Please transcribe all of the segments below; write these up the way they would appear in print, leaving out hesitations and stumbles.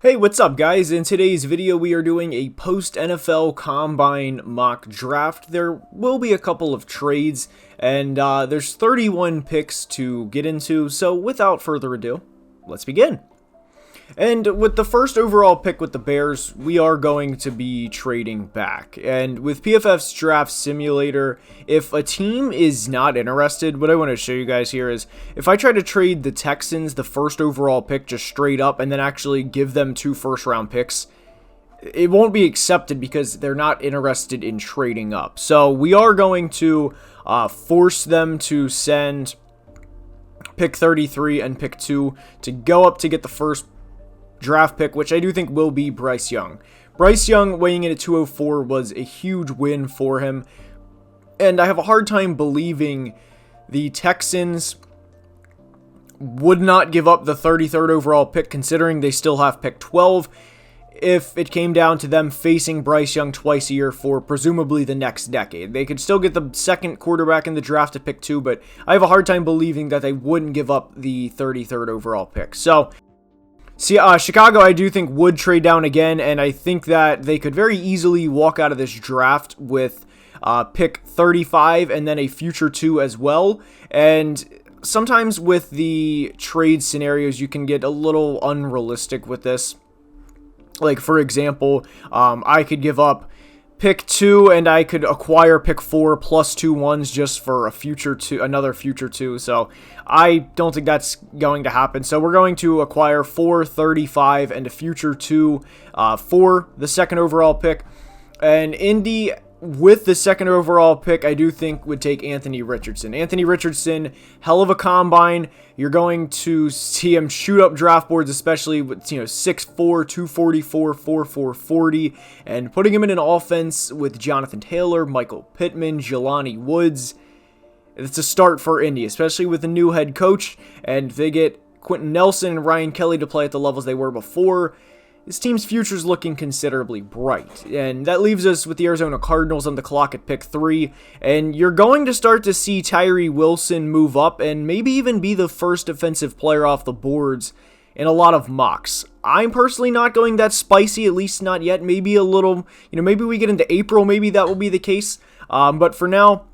Hey, what's up guys? In today's video we are doing a post-NFL Combine mock draft. There will be a couple of trades, and there's 31 picks to get into, so without further ado, let's begin. And with the first overall pick with the Bears, we are going to be trading back. And with PFF's Draft Simulator, if a team is not interested, what I want to show you guys here is, if I try to trade the Texans the first overall pick just straight up and then actually give them 2 first-round picks, it won't be accepted because they're not interested in trading up. So we are going to force them to send pick 33 and pick 2 to go up to get the first draft pick, which I do think will be Bryce Young. Bryce Young weighing in at 204 was a huge win for him, and I have a hard time believing the Texans would not give up the 33rd overall pick, considering they still have pick 12 if it came down to them facing Bryce Young twice a year for presumably the next decade. They could still get the second quarterback in the draft at pick 2, but I have a hard time believing that they wouldn't give up the 33rd overall pick. So Chicago, I do think, would trade down again, and I think that they could very easily walk out of this draft with pick 35 and then a future 2 as well. And sometimes with the trade scenarios, you can get a little unrealistic with this. Like, for example, I could give up pick 2 and I could acquire pick 4 plus 2 ones just for a future 2, another future 2. So I don't think that's going to happen. So we're going to acquire 4, 35 and a future 2 for the second overall pick. And Indy, with the second overall pick, I do think would take Anthony Richardson. Anthony Richardson, hell of a combine. You're going to see him shoot up draft boards, especially with 6'4", 244, 4'4", 40, and putting him in an offense with Jonathan Taylor, Michael Pittman, Jelani Woods. It's a start for Indy, especially with the new head coach, and if they get Quentin Nelson and Ryan Kelly to play at the levels they were before, this team's future is looking considerably bright. And that leaves us with the Arizona Cardinals on the clock at pick 3. And you're going to start to see Tyree Wilson move up and maybe even be the first defensive player off the boards in a lot of mocks. I'm personally not going that spicy, at least not yet. Maybe a little, maybe we get into April, maybe that will be the case. But for now,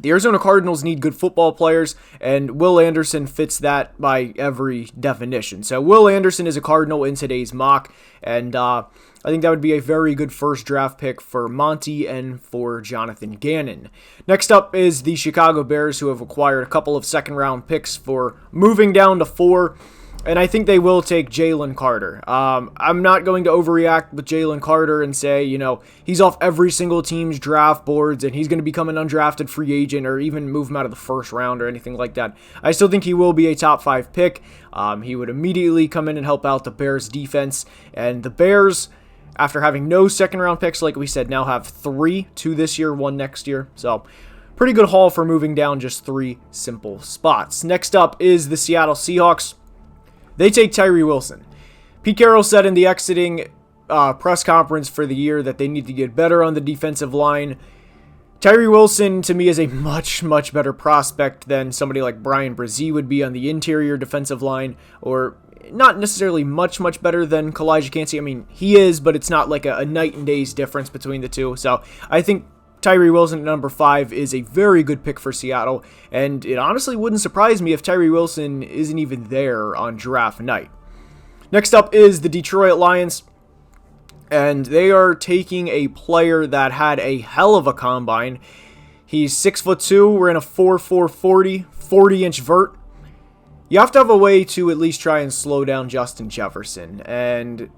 the Arizona Cardinals need good football players, and Will Anderson fits that by every definition. So Will Anderson is a Cardinal in today's mock, and I think that would be a very good first draft pick for Monty and for Jonathan Gannon. Next up is the Chicago Bears, who have acquired a couple of second-round picks for moving down to 4. And I think they will take Jalen Carter. I'm not going to overreact with Jalen Carter and say, he's off every single team's draft boards and he's going to become an undrafted free agent or even move him out of the first round or anything like that. I still think he will be a top 5 pick. He would immediately come in and help out the Bears defense. And the Bears, after having no second round picks, like we said, now have 3, 2 this year, 1 next year. So pretty good haul for moving down just 3 simple spots. Next up is the Seattle Seahawks. They take Tyree Wilson. Pete Carroll said in the exiting press conference for the year that they need to get better on the defensive line. Tyree Wilson, to me, is a much, much better prospect than somebody like Brian Brzee would be on the interior defensive line, or not necessarily much, much better than Kalijah Kancey. I mean, he is, but it's not like a night and day's difference between the two. So I think Tyree Wilson at number 5 is a very good pick for Seattle, and it honestly wouldn't surprise me if Tyree Wilson isn't even there on draft night. Next up is the Detroit Lions, and they are taking a player that had a hell of a combine. He's 6'2", we're in a 4'4", 40-inch vert. You have to have a way to at least try and slow down Justin Jefferson, and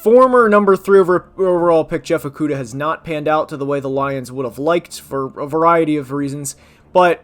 former number 3 overall pick Jeff Okudah has not panned out to the way the Lions would have liked for a variety of reasons, but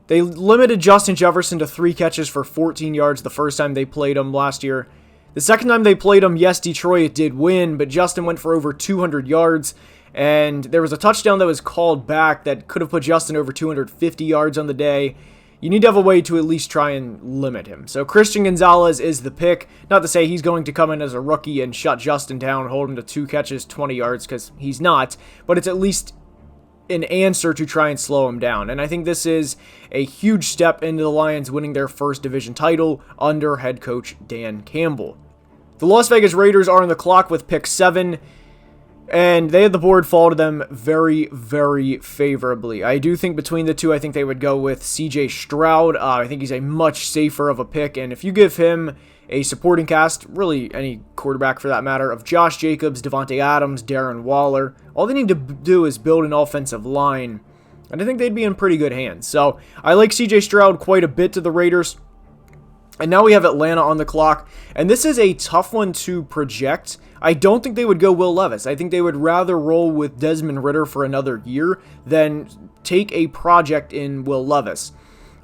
they limited Justin Jefferson to 3 catches for 14 yards the first time they played him last year. The second time they played him, yes, Detroit did win, but Justin went for over 200 yards, and there was a touchdown that was called back that could have put Justin over 250 yards on the day. You need to have a way to at least try and limit him. So Christian Gonzalez is the pick. Not to say he's going to come in as a rookie and shut Justin down, hold him to 2 catches, 20 yards, because he's not. But it's at least an answer to try and slow him down. And I think this is a huge step into the Lions winning their first division title under head coach Dan Campbell. The Las Vegas Raiders are on the clock with pick 7, and they had the board fall to them very, very favorably. I do think between the two, I think they would go with CJ Stroud. I think he's a much safer of a pick, and if you give him a supporting cast, really any quarterback for that matter, of Josh Jacobs, Devontae Adams, Darren Waller, all they need to do is build an offensive line, and I think they'd be in pretty good hands. So I like CJ Stroud quite a bit to the Raiders. And now we have Atlanta on the clock, and this is a tough one to project. I don't think they would go Will Levis. I think they would rather roll with Desmond Ridder for another year than take a project in Will Levis.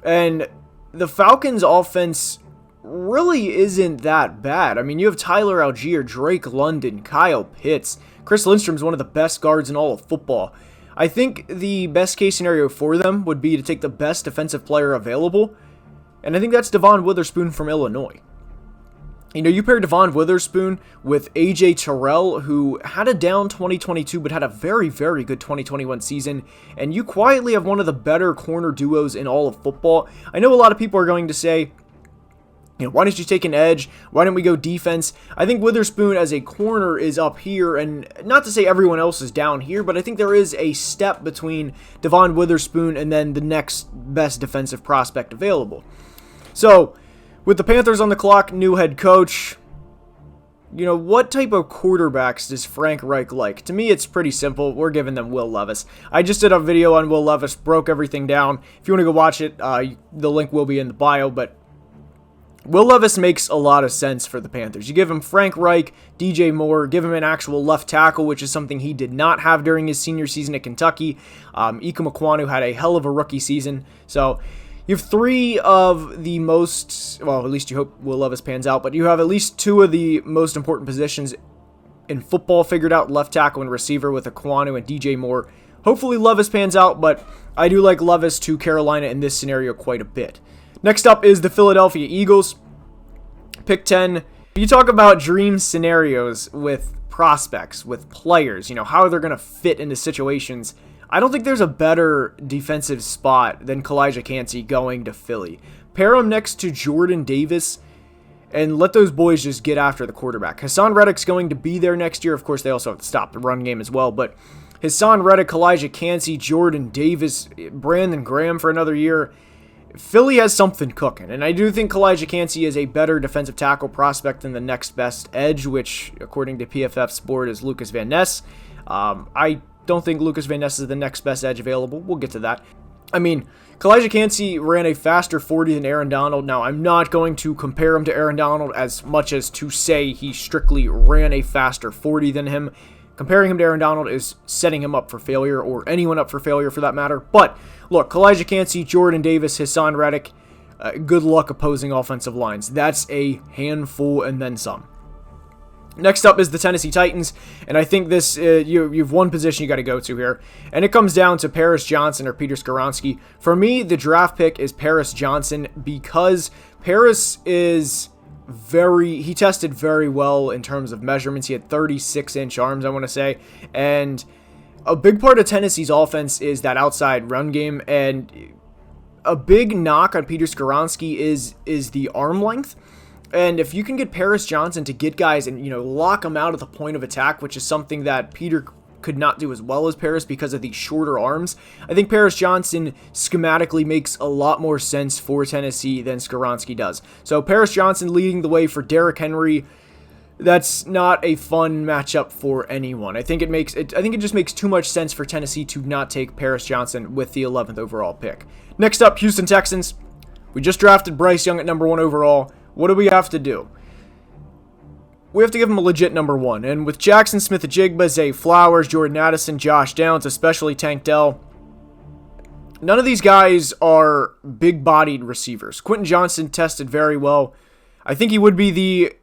And the Falcons' offense really isn't that bad. I mean, you have Tyler Algier, Drake London, Kyle Pitts. Chris Lindstrom's one of the best guards in all of football. I think the best case scenario for them would be to take the best defensive player available, and I think that's Devon Witherspoon from Illinois. You know, you pair Devon Witherspoon with A.J. Terrell, who had a down 2022 but had a very, very good 2021 season, and you quietly have one of the better corner duos in all of football. I know a lot of people are going to say, you know, why don't you take an edge? Why don't we go defense? I think Witherspoon as a corner is up here, and not to say everyone else is down here, but I think there is a step between Devon Witherspoon and then the next best defensive prospect available. So, with the Panthers on the clock, new head coach, you know, what type of quarterbacks does Frank Reich like? To me, it's pretty simple. We're giving them Will Levis. I just did a video on Will Levis, broke everything down. If you want to go watch it, the link will be in the bio, but Will Levis makes a lot of sense for the Panthers. You give him Frank Reich, DJ Moore, give him an actual left tackle, which is something he did not have during his senior season at Kentucky. Ike Mekwonu had a hell of a rookie season. So you have three of the most, well, at least you hope Will Levis pans out, but you have at least two of the most important positions in football figured out, left tackle and receiver with Ekwonu and DJ Moore. Hopefully Levis pans out, but I do like Levis to Carolina in this scenario quite a bit. Next up is the Philadelphia Eagles. Pick 10. You talk about dream scenarios with prospects, with players, you know, how they're going to fit into situations. I don't think there's a better defensive spot than Kalijah Kancey going to Philly. Pair him next to Jordan Davis and let those boys just get after the quarterback. Hassan Reddick's going to be there next year. Of course, they also have to stop the run game as well, but Hassan Reddick, Kalijah Kancey, Jordan Davis, Brandon Graham for another year. Philly has something cooking, and I do think Kalijah Kancey is a better defensive tackle prospect than the next best edge, which, according to PFF's board, is Lucas Van Ness. I don't think Lucas Van Ness is the next best edge available. We'll get to that. I mean, Kalijah Kancey ran a faster 40 than Aaron Donald. Now, I'm not going to compare him to Aaron Donald as much as to say he strictly ran a faster 40 than him. Comparing him to Aaron Donald is setting him up for failure, or anyone up for failure for that matter. But, look, Kalijah Kancey, Jordan Davis, Hassan Reddick, good luck opposing offensive lines. That's a handful and then some. Next up is the Tennessee Titans, and I think this you've one position you got to go to here, and it comes down to Paris Johnson or Peter Skoronski. For me, the draft pick is Paris Johnson because Paris is he tested very well in terms of measurements. He had 36-inch arms, I want to say, and a big part of Tennessee's offense is that outside run game, and a big knock on Peter Skoronski is the arm length. And if you can get Paris Johnson to get guys and, you know, lock them out at the point of attack, which is something that Peter could not do as well as Paris because of the shorter arms, I think Paris Johnson schematically makes a lot more sense for Tennessee than Skoronski does. So Paris Johnson leading the way for Derrick Henry. That's not a fun matchup for anyone. I think it just makes too much sense for Tennessee to not take Paris Johnson with the 11th overall pick. Next up, Houston Texans. We just drafted Bryce Young at number 1 overall. What do we have to do? We have to give him a legit number 1. And with Jackson Smith-Njigba, Zay Flowers, Jordan Addison, Josh Downs, especially Tank Dell, none of these guys are big-bodied receivers. Quentin Johnson tested very well. I think he would be the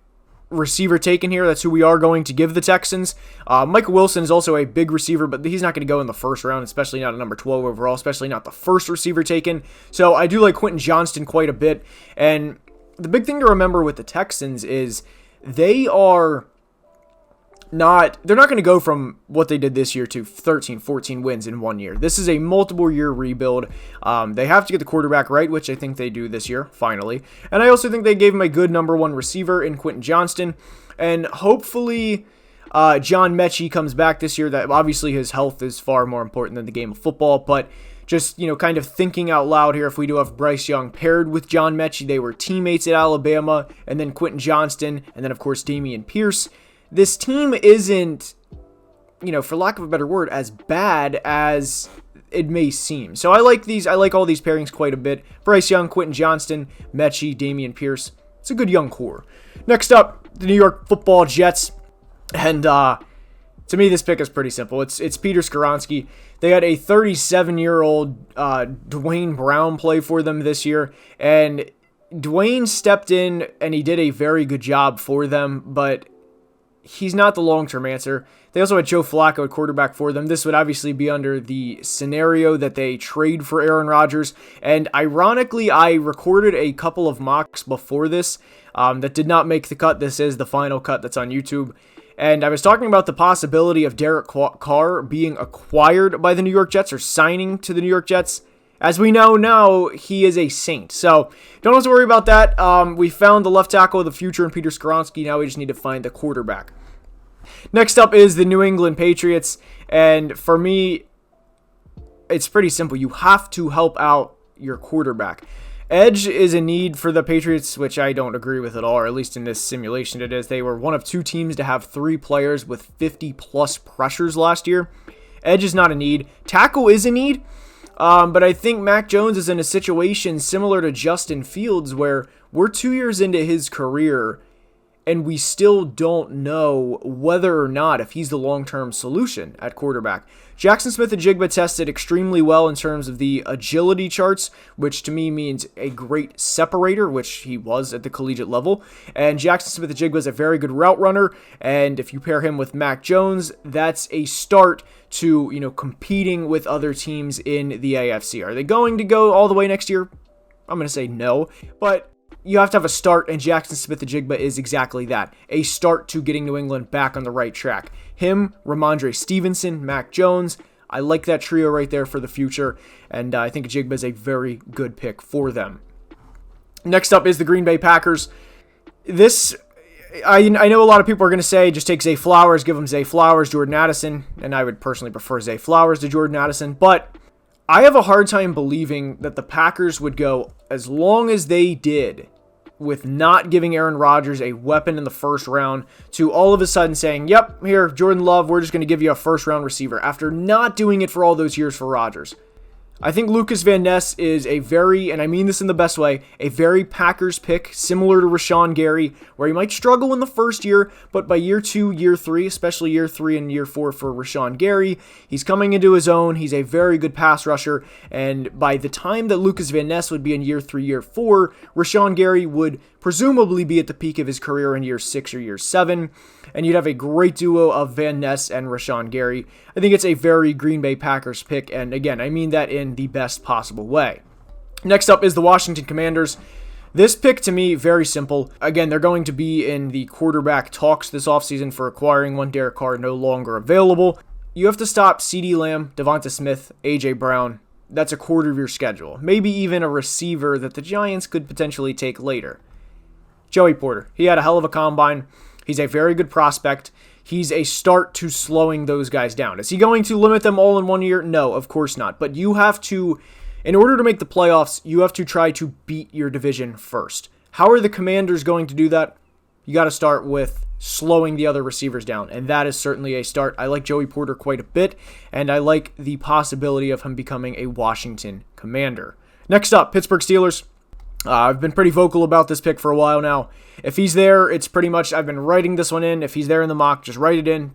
receiver taken here. That's who we are going to give the Texans. Michael Wilson is also a big receiver, but he's not going to go in the first round, especially not at number 12 overall, especially not the first receiver taken. So I do like Quentin Johnston quite a bit. And the big thing to remember with the Texans is they are they're not going to go from what they did this year to 13, 14 wins in 1 year. This is a multiple year rebuild. They have to get the quarterback right, which I think they do this year, finally. And I also think they gave him a good number one receiver in Quentin Johnston. And hopefully John Mechie comes back this year. That obviously his health is far more important than the game of football, but just, kind of thinking out loud here, if we do have Bryce Young paired with John Mechie, they were teammates at Alabama, and then Quentin Johnston, and then, of course, Dameon Pierce. This team isn't, for lack of a better word, as bad as it may seem. So I like all these pairings quite a bit. Bryce Young, Quentin Johnston, Mechie, Dameon Pierce. It's a good young core. Next up, the New York Football Jets. And to me, this pick is pretty simple. It's Peter Skoronski. They had a 37-year-old Dwayne Brown play for them this year, and Dwayne stepped in and he did a very good job for them, but he's not the long-term answer. They also had Joe Flacco at quarterback for them. This would obviously be under the scenario that they trade for Aaron Rodgers, and ironically, I recorded a couple of mocks before this that did not make the cut. This is the final cut that's on YouTube. And I was talking about the possibility of Derek Carr being acquired by the New York Jets or signing to the New York Jets. As we know now, he is a Saint. So don't have to worry about that. We found the left tackle of the future in Peter Skoronski. Now we just need to find the quarterback. Next up is the New England Patriots. And for me, it's pretty simple. You have to help out your quarterback. Edge is a need for the Patriots, which I don't agree with at all, or at least in this simulation it is. They were one of two teams to have 3 players with 50-plus pressures last year. Edge is not a need. Tackle is a need, but I think Mac Jones is in a situation similar to Justin Fields, where we're 2 years into his career, and we still don't know whether or not if he's the long-term solution at quarterback. Jackson Smith-Njigba tested extremely well in terms of the agility charts, which to me means a great separator, which he was at the collegiate level. And Jackson Smith-Njigba is a very good route runner, and if you pair him with Mac Jones, that's a start to, competing with other teams in the AFC. Are they going to go all the way next year? I'm going to say no, but you have to have a start, and Jackson Smith-Njigba is exactly that, a start to getting New England back on the right track. Him, Ramondre Stevenson, Mac Jones, I like that trio right there for the future, and I think Njigba is a very good pick for them. Next up is the Green Bay Packers. This, I know a lot of people are going to say, just take Zay Flowers, give him Zay Flowers, Jordan Addison, and I would personally prefer Zay Flowers to Jordan Addison, but I have a hard time believing that the Packers would go as long as they did with not giving Aaron Rodgers a weapon in the first round to all of a sudden saying, yep, here, Jordan Love, we're just going to give you a first-round receiver after not doing it for all those years for Rodgers. I think Lucas Van Ness is a very, and I mean this in the best way, a very Packers pick, similar to Rashawn Gary, where he might struggle in the first year, but by year 2, year 3, especially year 3 and year 4 for Rashawn Gary, he's coming into his own, he's a very good pass rusher, and by the time that Lucas Van Ness would be in year 3, year 4, Rashawn Gary would presumably be at the peak of his career in year 6 or year 7, and you'd have a great duo of Van Ness and Rashawn Gary. I think it's a very Green Bay Packers pick, and again, I mean that in the best possible way. Next up is the Washington Commanders. This pick, to me, very simple. Again, they're going to be in the quarterback talks this offseason for acquiring one. Derek Carr no longer available. You have to stop CeeDee Lamb, Devonta Smith, A.J. Brown. That's a quarter of your schedule. Maybe even a receiver that the Giants could potentially take later. Joey Porter. He had a hell of a combine. He's a very good prospect. He's a start to slowing those guys down. Is he going to limit them all in 1 year? No, of course not. But you have to, in order to make the playoffs, you have to try to beat your division first. How are the Commanders going to do that? You got to start with slowing the other receivers down, and that is certainly a start. I like Joey Porter quite a bit, and I like the possibility of him becoming a Washington Commander. Next up, Pittsburgh Steelers. I've been pretty vocal about this pick for a while now. If he's there, it's pretty much, I've been writing this one in. If he's there in the mock, just write it in.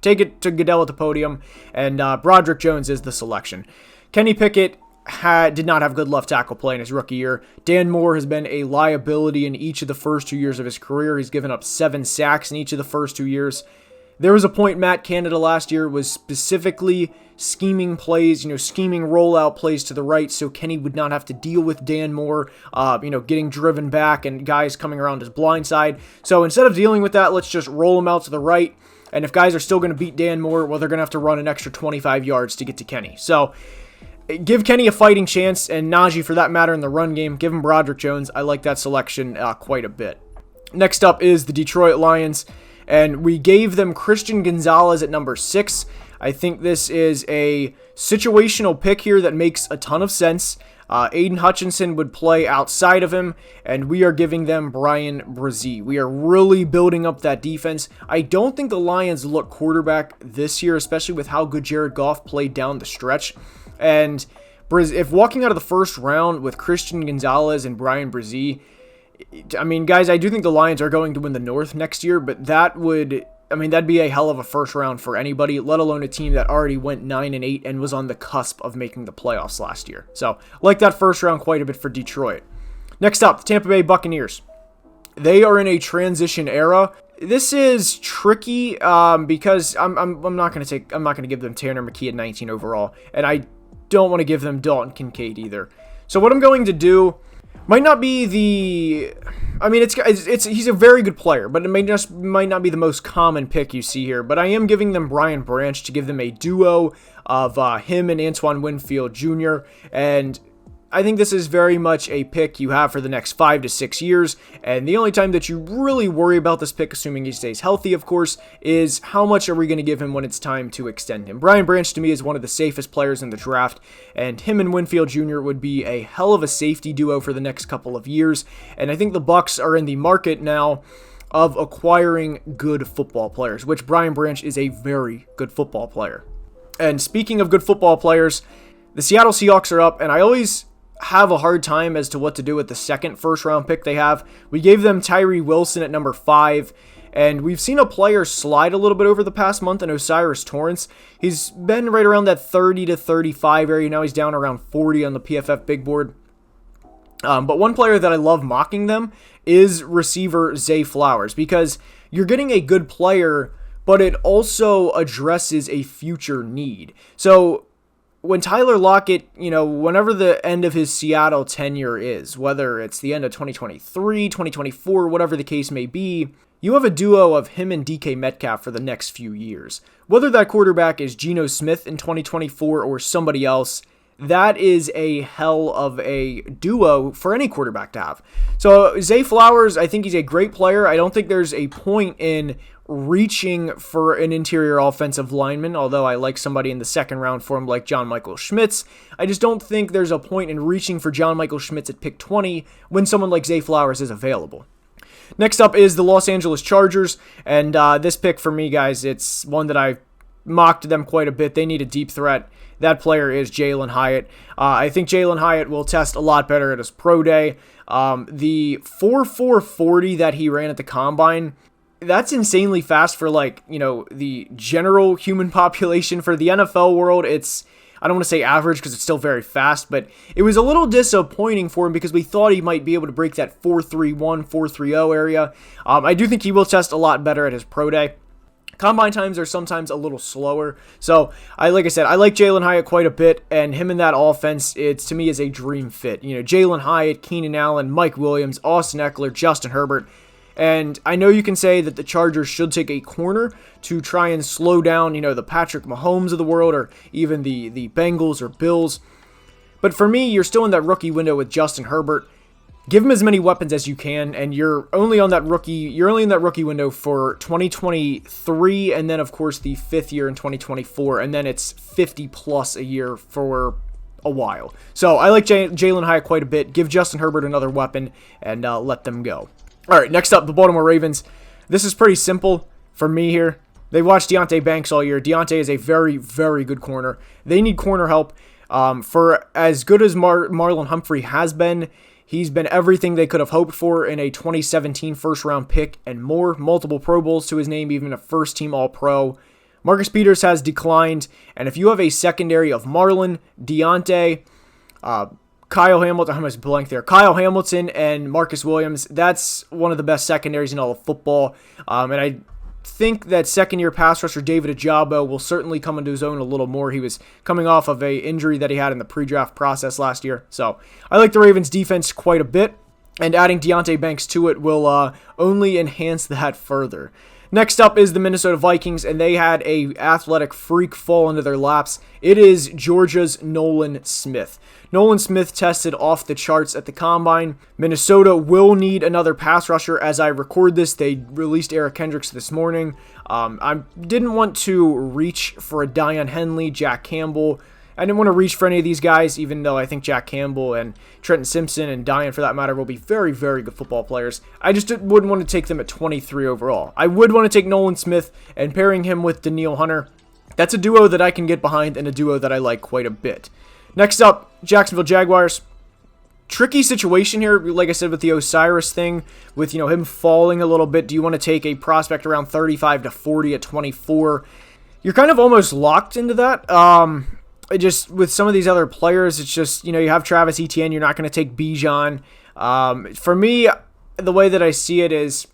Take it to Goodell at the podium, and Broderick Jones is the selection. Kenny Pickett did not have good left tackle play in his rookie year. Dan Moore has been a liability in each of the first 2 years of his career. He's given up 7 sacks in each of the first 2 years. There was a point Matt Canada last year was specifically scheming plays, scheming rollout plays to the right so Kenny would not have to deal with Dan Moore, getting driven back and guys coming around his blind side. So instead of dealing with that, let's just roll him out to the right. And if guys are still going to beat Dan Moore, well, they're going to have to run an extra 25 yards to get to Kenny. So give Kenny a fighting chance, and Najee for that matter in the run game. Give him Broderick Jones. I like that selection quite a bit. Next up is the Detroit Lions, and we gave them Christian Gonzalez at number 6. I think this is a situational pick here that makes a ton of sense. Aiden Hutchinson would play outside of him, and we are giving them Bryan Bresee. We are really building up that defense. I don't think the Lions look quarterback this year, especially with how good Jared Goff played down the stretch. And if walking out of the first round with Christian Gonzalez and Bryan Bresee, I mean, guys, I do think the Lions are going to win the North next year, but that'd be a hell of a first round for anybody, let alone a team that already went 9-8 and was on the cusp of making the playoffs last year. So, like that first round quite a bit for Detroit. Next up, the Tampa Bay Buccaneers. They are in a transition era. This is tricky because I'm not going to give them Tanner McKee at 19 overall, and I don't want to give them Dalton Kincaid either. So what I'm going to do might not be he's a very good player, but it might not be the most common pick you see here. But I am giving them Brian Branch to give them a duo of him and Antoine Winfield Jr. And I think this is very much a pick you have for the next 5 to 6 years, and the only time that you really worry about this pick, assuming he stays healthy, of course, is how much are we going to give him when it's time to extend him. Brian Branch, to me, is one of the safest players in the draft, and him and Winfield Jr. would be a hell of a safety duo for the next couple of years, and I think the Bucs are in the market now of acquiring good football players, which Brian Branch is a very good football player. And speaking of good football players, the Seattle Seahawks are up, and I always have a hard time as to what to do with the second first-round pick they have. We gave them Tyree Wilson at number 5, and we've seen a player slide a little bit over the past month in O'Cyrus Torrence. He's been right around that 30 to 35 area. Now he's down around 40 on the PFF big board. But one player that I love mocking them is receiver Zay Flowers, because you're getting a good player, but it also addresses a future need. So when Tyler Lockett, whenever the end of his Seattle tenure is, whether it's the end of 2023, 2024, whatever the case may be, you have a duo of him and DK Metcalf for the next few years. Whether that quarterback is Geno Smith in 2024 or somebody else, that is a hell of a duo for any quarterback to have. So Zay Flowers, I think he's a great player. I don't think there's a point in reaching for an interior offensive lineman, although I like somebody in the second round for him like John Michael Schmitz. I just don't think there's a point in reaching for John Michael Schmitz at pick 20 when someone like Zay Flowers is available. Next up is the Los Angeles Chargers, and this pick for me, guys, it's one that I've mocked them quite a bit. They need a deep threat. That player is Jalen Hyatt. I think Jalen Hyatt will test a lot better at his pro day. The 4.440 that he ran at the combine, that's insanely fast for the general human population. For the NFL world, it's, I don't want to say average because it's still very fast, but it was a little disappointing for him because we thought he might be able to break that 4.31, 4.30 area. I do think he will test a lot better at his pro day. Combine times are sometimes a little slower. So, like I said, I like Jalen Hyatt quite a bit, and him in that offense, to me, is a dream fit. Jalen Hyatt, Keenan Allen, Mike Williams, Austin Eckler, Justin Herbert. And I know you can say that the Chargers should take a corner to try and slow down, the Patrick Mahomes of the world, or even the Bengals or Bills. But for me, you're still in that rookie window with Justin Herbert. Give him as many weapons as you can, and you're only in that rookie window for 2023, and then of course the 5th year in 2024, and then it's 50 plus a year for a while. So I like Jalen Hyatt quite a bit. Give Justin Herbert another weapon and let them go. All right, next up, the Baltimore Ravens. This is pretty simple for me here. They watched Deonte Banks all year. Deonte is a very, very good corner. They need corner help. For as good as Marlon Humphrey has been, he's been everything they could have hoped for in a 2017 first-round pick and more. Multiple Pro Bowls to his name, even a first-team All-Pro. Marcus Peters has declined, and if you have a secondary of Marlon, Deonte, Kyle Hamilton, I almost blanked there. Kyle Hamilton and Marcus Williams, that's one of the best secondaries in all of football. And I think that second-year pass rusher David Ojabo will certainly come into his own a little more. He was coming off of an injury that he had in the pre-draft process last year. So I like the Ravens' defense quite a bit, and adding Deonte Banks to it will only enhance that further. Next up is the Minnesota Vikings, and they had a athletic freak fall into their laps. It is Georgia's Nolan Smith. Nolan Smith tested off the charts at the Combine. Minnesota will need another pass rusher. As I record this, they released Eric Kendricks this morning. I didn't want to reach for a Daiyan Henley, Jack Campbell. I didn't want to reach for any of these guys, even though I think Jack Campbell and Trenton Simpson and Daiyan, for that matter, will be very, very good football players. I just wouldn't want to take them at 23 overall. I would want to take Nolan Smith and pairing him with Danielle Hunter. That's a duo that I can get behind and a duo that I like quite a bit. Next up, Jacksonville Jaguars. Tricky situation here, like I said, with the Osiris thing, with him falling a little bit. Do you want to take a prospect around 35 to 40 at 24? You're kind of almost locked into that. Just with some of these other players, it's just, you have Travis Etienne, you're not going to take Bijan. For me, the way that I see it is,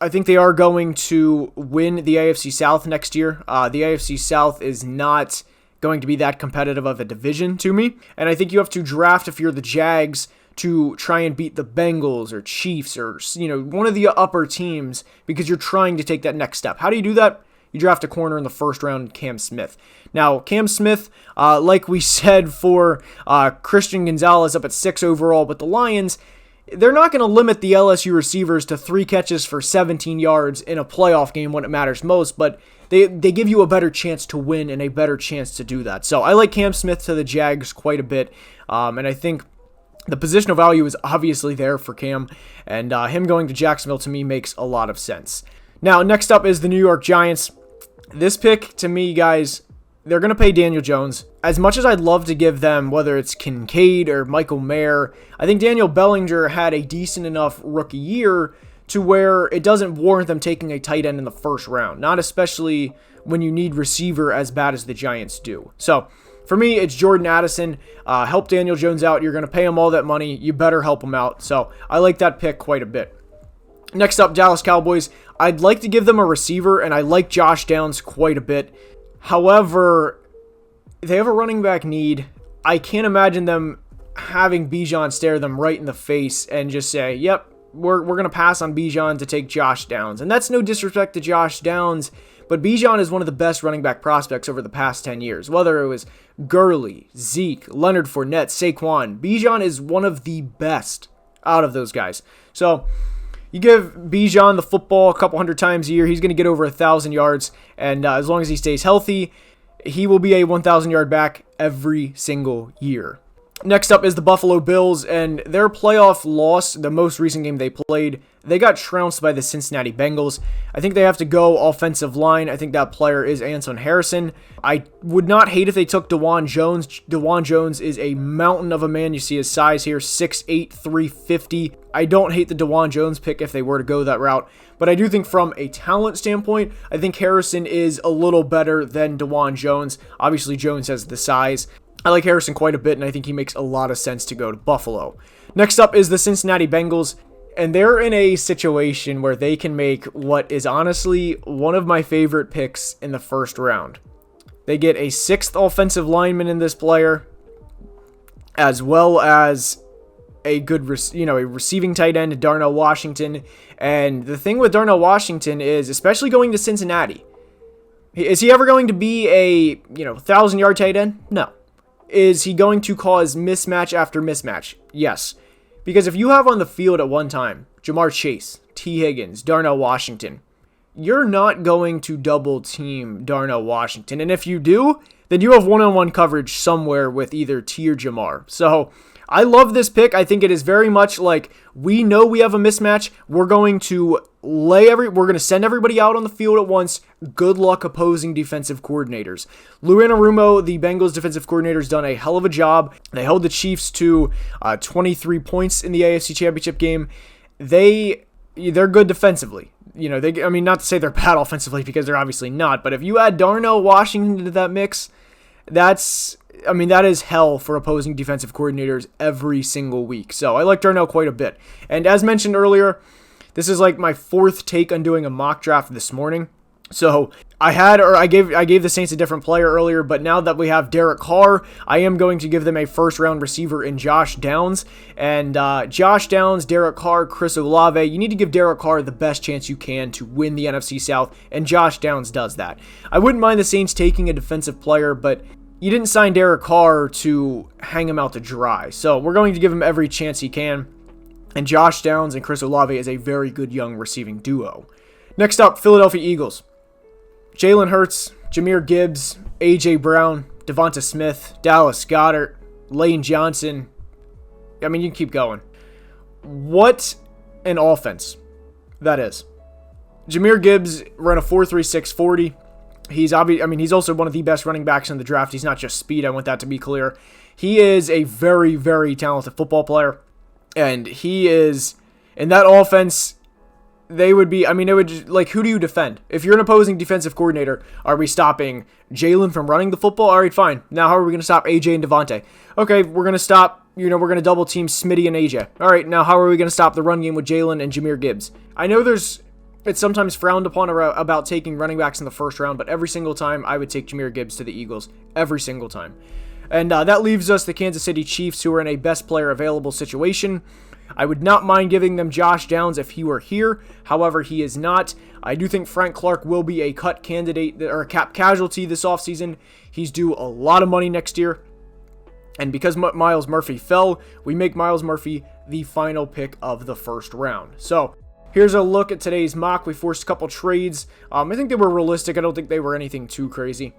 I think they are going to win the AFC South next year. The AFC South is not going to be that competitive of a division to me, and I think you have to draft, if you're the Jags, to try and beat the Bengals or Chiefs or, one of the upper teams, because you're trying to take that next step. How do you do that? You draft a corner in the first round, Cam Smith. Now, Cam Smith, like we said for Christian Gonzalez up at 6 overall, but the Lions, they're not going to limit the LSU receivers to 3 catches for 17 yards in a playoff game when it matters most, but they give you a better chance to win and a better chance to do that. So I like Cam Smith to the Jags quite a bit, and I think the positional value is obviously there for Cam, and him going to Jacksonville to me makes a lot of sense. Now, next up is the New York Giants. This pick, to me, guys, they're going to pay Daniel Jones. As much as I'd love to give them, whether it's Kincaid or Michael Mayer, I think Daniel Bellinger had a decent enough rookie year to where it doesn't warrant them taking a tight end in the first round, not especially when you need receiver as bad as the Giants do. So, for me, it's Jordan Addison. Help Daniel Jones out. You're going to pay him all that money. You better help him out. So, I like that pick quite a bit. Next up, Dallas Cowboys. I'd like to give them a receiver, and I like Josh Downs quite a bit. However, they have a running back need. I can't imagine them having Bijan stare them right in the face and just say, yep, we're going to pass on Bijan to take Josh Downs. And that's no disrespect to Josh Downs, but Bijan is one of the best running back prospects over the past 10 years. Whether it was Gurley, Zeke, Leonard Fournette, Saquon, Bijan is one of the best out of those guys. So you give Bijan the football a couple hundred times a year, he's going to get over 1,000 yards, and as long as he stays healthy, he will be a 1,000-yard back every single year. Next up is the Buffalo Bills, and their playoff loss, the most recent game they played, they got trounced by the Cincinnati Bengals. I think they have to go offensive line. I think that player is Anton Harrison. I would not hate if they took DeJuan Jones. DeJuan Jones is a mountain of a man. You see his size here, 6'8", 350. I don't hate the DeJuan Jones pick if they were to go that route, but I do think from a talent standpoint, I think Harrison is a little better than DeJuan Jones. Obviously, Jones has the size. I like Harrison quite a bit, and I think he makes a lot of sense to go to Buffalo. Next up is the Cincinnati Bengals, and they're in a situation where they can make what is honestly one of my favorite picks in the first round. They get a 6th offensive lineman in this player, as well as a good, a receiving tight end, Darnell Washington. And the thing with Darnell Washington is, especially going to Cincinnati, is he ever going to be a 1,000-yard tight end? No. Is he going to cause mismatch after mismatch? Yes. Because if you have on the field at one time Jamar Chase, T. Higgins, Darnell Washington, you're not going to double team Darnell Washington. And if you do, then you have one-on-one coverage somewhere with either T or Jamar. So I love this pick. I think it is very much like, we know we have a mismatch. We're going to we're going to send everybody out on the field at once. Good luck opposing defensive coordinators. Lou Anarumo, the Bengals defensive coordinator, has done a hell of a job. They held the Chiefs to 23 points in the AFC Championship game. They're good defensively. Not to say they're bad offensively, because they're obviously not, but if you add Darnell Washington into that mix, that is hell for opposing defensive coordinators every single week. So I like Darnell quite a bit. And as mentioned earlier, this is like my 4th take on doing a mock draft this morning. So I gave the Saints a different player earlier, but now that we have Derek Carr, I am going to give them a first-round receiver in Josh Downs. And Josh Downs, Derek Carr, Chris Olave, you need to give Derek Carr the best chance you can to win the NFC South, and Josh Downs does that. I wouldn't mind the Saints taking a defensive player, but you didn't sign Derek Carr to hang him out to dry. So we're going to give him every chance he can. And Josh Downs and Chris Olave is a very good young receiving duo. Next up, Philadelphia Eagles. Jalen Hurts, Jahmyr Gibbs, A.J. Brown, Devonta Smith, Dallas Goedert, Lane Johnson. I mean, you can keep going. What an offense that is. Jahmyr Gibbs ran a 4.36 40. He's also one of the best running backs in the draft. He's not just speed, I want that to be clear. He is a very, very talented football player. And he is, in that offense, they would be, it would just, like, who do you defend? If you're an opposing defensive coordinator, are we stopping Jalen from running the football? All right, fine. Now, how are we going to stop AJ and Devontae? Okay, we're going to stop, we're going to double team Smitty and AJ. All right, now how are we going to stop the run game with Jalen and Jahmyr Gibbs? I know it's sometimes frowned upon about taking running backs in the first round, but every single time I would take Jahmyr Gibbs to the Eagles. Every single time. And that leaves us the Kansas City Chiefs, who are in a best player available situation. I would not mind giving them Josh Downs if he were here. However, he is not. I do think Frank Clark will be a cut candidate or a cap casualty this offseason. He's due a lot of money next year. And because Myles Murphy fell, we make Myles Murphy the final pick of the first round. So here's a look at today's mock. We forced a couple trades. I think they were realistic. I don't think they were anything too crazy.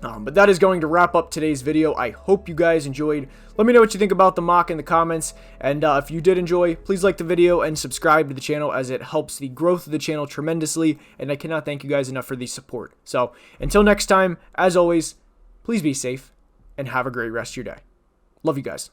But that is going to wrap up today's video. I hope you guys enjoyed. Let me know what you think about the mock in the comments. And if you did enjoy, please like the video and subscribe to the channel, as it helps the growth of the channel tremendously. And I cannot thank you guys enough for the support. So until next time, as always, please be safe and have a great rest of your day. Love you guys.